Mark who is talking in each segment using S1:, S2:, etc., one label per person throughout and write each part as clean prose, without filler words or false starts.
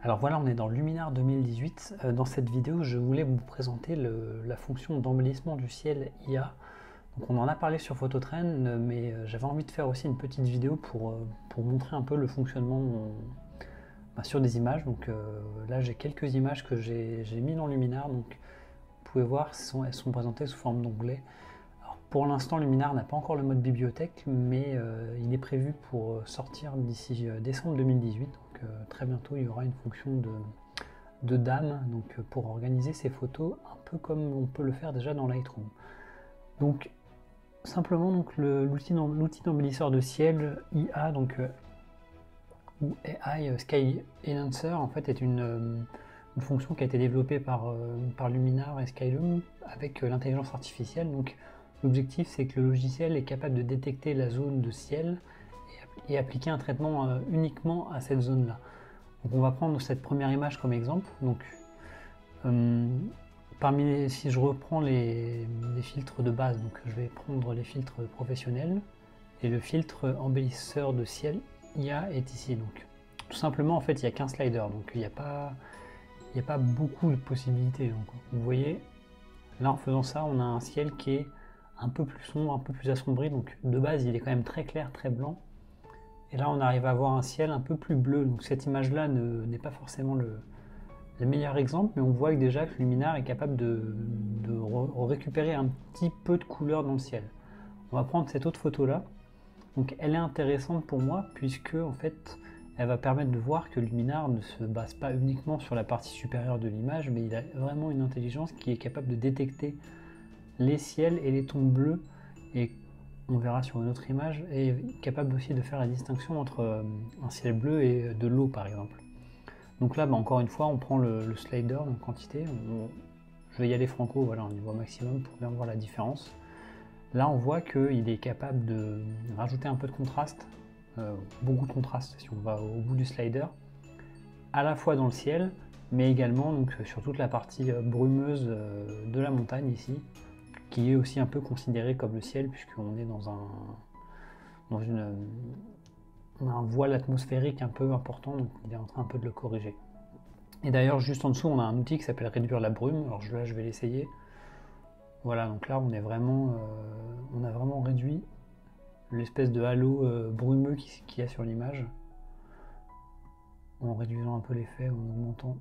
S1: Alors voilà, on est dans Luminar 2018. Dans cette vidéo, je voulais vous présenter la fonction d'embellissement du ciel IA. Donc on en a parlé sur Phototrend, mais j'avais envie de faire aussi une petite vidéo pour montrer un peu le fonctionnement sur des images. Donc là, j'ai quelques images que j'ai mis dans Luminar. Donc vous pouvez voir, elles sont présentées sous forme d'onglets. Pour l'instant, Luminar n'a pas encore le mode bibliothèque, mais il est prévu pour sortir d'ici décembre 2018. Donc très bientôt, il y aura une fonction de dame pour organiser ses photos, un peu comme on peut le faire déjà dans Lightroom. Donc simplement, l'outil d'embellisseur de ciel IA, ou AI Sky Enhancer, en fait, est une fonction qui a été développée par Luminar et Skylum avec l'intelligence artificielle. Donc l'objectif, c'est que le logiciel est capable de détecter la zone de ciel et appliquer un traitement uniquement à cette zone-là. Donc on va prendre cette première image comme exemple. Donc, si je reprends les filtres de base, donc je vais prendre les filtres professionnels et le filtre embellisseur de ciel IA est ici. Donc tout simplement, en fait, il n'y a qu'un slider, donc il n'y a pas beaucoup de possibilités. Donc, vous voyez, là en faisant ça, on a un ciel qui est un peu plus sombre, un peu plus assombri. Donc de base, il est quand même très clair, très blanc. Et là, on arrive à avoir un ciel un peu plus bleu. Donc cette image-là n'est pas forcément le meilleur exemple, mais on voit que déjà que Luminar est capable de récupérer un petit peu de couleur dans le ciel. On va prendre cette autre photo-là. Donc elle est intéressante pour moi, puisque en fait, elle va permettre de voir que Luminar ne se base pas uniquement sur la partie supérieure de l'image, mais il a vraiment une intelligence qui est capable de détecter les ciels et les tons bleus, et on verra sur une autre image, est capable aussi de faire la distinction entre un ciel bleu et de l'eau par exemple. Donc là, encore une fois, on prend le slider, donc quantité, je vais y aller franco, voilà, au niveau maximum pour bien voir la différence. Là, on voit qu'il est capable de rajouter un peu de contraste, beaucoup de contraste si on va au bout du slider, à la fois dans le ciel, mais également sur toute la partie brumeuse de la montagne ici, qui est aussi un peu considéré comme le ciel, puisqu'on est dans un voile atmosphérique un peu important, donc il est en train un peu de le corriger. Et d'ailleurs, juste en dessous, on a un outil qui s'appelle réduire la brume. Alors là, je vais l'essayer. Voilà, donc là, on a vraiment réduit l'espèce de halo brumeux qu'il y a sur l'image, en réduisant un peu l'effet, en augmentant.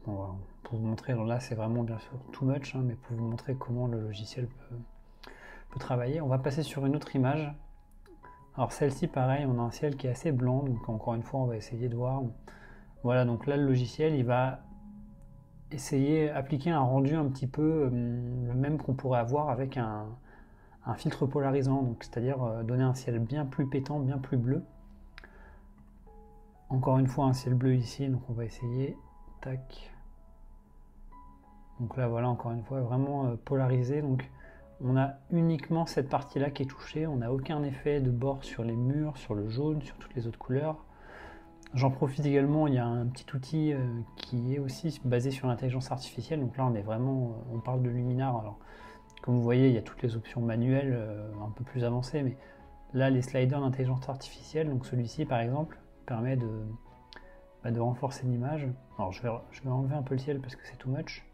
S1: Bon, voilà. Pour vous montrer, alors là c'est vraiment bien sûr too much, mais pour vous montrer comment le logiciel peut travailler. On va passer sur une autre image. Alors celle-ci pareil, on a un ciel qui est assez blanc, donc encore une fois on va essayer de voir. Voilà, donc là le logiciel il va essayer d'appliquer un rendu un petit peu le même qu'on pourrait avoir avec un filtre polarisant, donc c'est-à-dire donner un ciel bien plus pétant, bien plus bleu. Encore une fois un ciel bleu ici, donc on va essayer, tac. Donc là voilà, encore une fois vraiment polarisé, donc on a uniquement cette partie là qui est touchée, on n'a aucun effet de bord sur les murs, sur le jaune, sur toutes les autres couleurs. J'en profite également, il y a un petit outil qui est aussi basé sur l'intelligence artificielle, donc là on parle de Luminar. Alors comme vous voyez, il y a toutes les options manuelles un peu plus avancées, mais là les sliders d'intelligence artificielle, donc celui-ci par exemple permet de renforcer l'image. Alors je vais enlever un peu le ciel parce que c'est too much.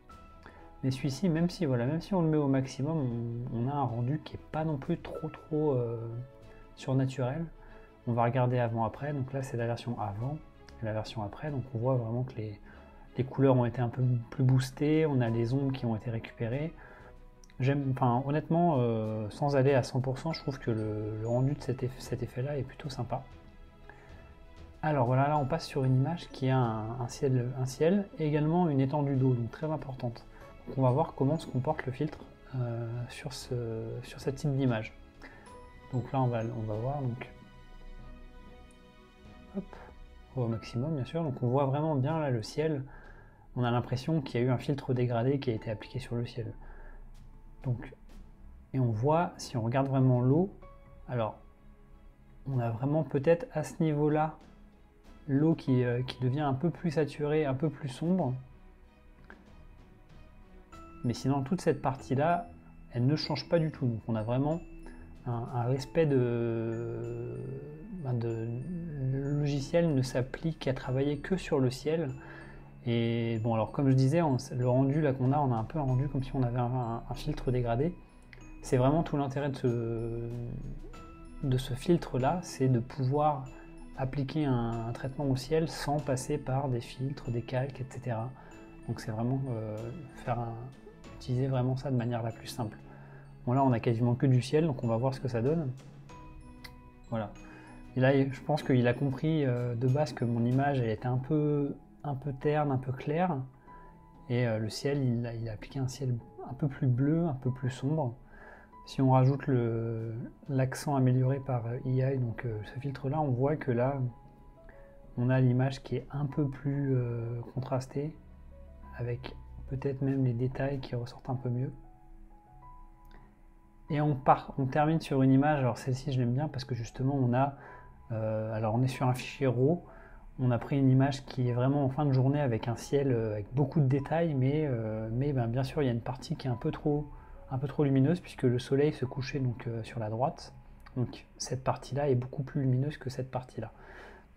S1: Mais celui-ci, même si on le met au maximum, on a un rendu qui n'est pas non plus trop surnaturel. On va regarder avant-après, donc là c'est la version avant et la version après, donc on voit vraiment que les couleurs ont été un peu plus boostées, on a les ombres qui ont été récupérées. Honnêtement, sans aller à 100%, je trouve que le rendu de cet effet-là est plutôt sympa. Alors voilà, là on passe sur une image qui a un ciel et également une étendue d'eau, donc très importante. Donc on va voir comment se comporte le filtre sur ce type d'image. Donc là on va voir, donc hop, au maximum bien sûr, donc on voit vraiment bien là le ciel, on a l'impression qu'il y a eu un filtre dégradé qui a été appliqué sur le ciel. Donc, et on voit, si on regarde vraiment l'eau, alors on a vraiment peut-être à ce niveau-là l'eau qui devient un peu plus saturée, un peu plus sombre. Mais sinon, toute cette partie-là, elle ne change pas du tout. Donc on a vraiment un respect le logiciel ne s'applique à travailler que sur le ciel. Et bon, alors comme je disais, le rendu là qu'on a, on a un peu un rendu comme si on avait un filtre dégradé. C'est vraiment tout l'intérêt de ce filtre là, c'est de pouvoir appliquer un traitement au ciel sans passer par des filtres, des calques, etc. Donc c'est vraiment utiliser vraiment ça de manière la plus simple. Bon là on a quasiment que du ciel, donc on va voir ce que ça donne. Voilà. Et là je pense qu'il a compris de base que mon image elle était un peu terne, un peu claire. Et le ciel, il a appliqué un ciel un peu plus bleu, un peu plus sombre. Si on rajoute l'accent amélioré par AI, donc ce filtre-là, on voit que là, on a l'image qui est un peu plus contrastée, avec peut-être même les détails qui ressortent un peu mieux. Et on termine sur une image, alors celle-ci je l'aime bien parce que justement on a, alors on est sur un fichier RAW, on a pris une image qui est vraiment en fin de journée avec un ciel avec beaucoup de détails, mais bien sûr il y a une partie qui est un peu trop lumineuse puisque le soleil se couchait donc sur la droite. Donc cette partie-là est beaucoup plus lumineuse que cette partie-là.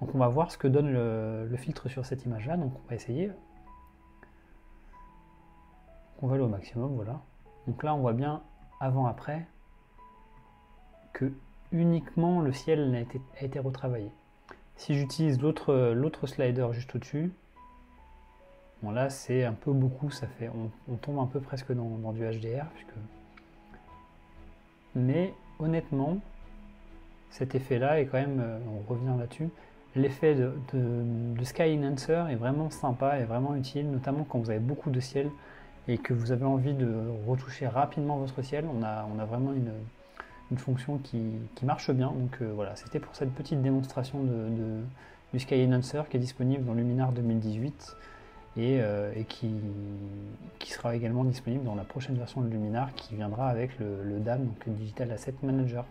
S1: Donc on va voir ce que donne le filtre sur cette image-là. Donc on va essayer. On va aller au maximum, voilà. Donc là on voit bien avant-après que uniquement le ciel a été retravaillé. Si j'utilise l'autre slider juste au-dessus, bon là c'est un peu beaucoup, ça fait, on tombe un peu presque dans du HDR, mais honnêtement, cet effet-là est quand même, on revient là-dessus, l'effet de Sky Enhancer est vraiment sympa et vraiment utile, notamment quand vous avez beaucoup de ciel et que vous avez envie de retoucher rapidement votre ciel. On a vraiment une fonction qui marche bien. Donc voilà, c'était pour cette petite démonstration du Sky Enhancer qui est disponible dans Luminar 2018 et qui sera également disponible dans la prochaine version de Luminar qui viendra avec le DAM, donc le Digital Asset Manager.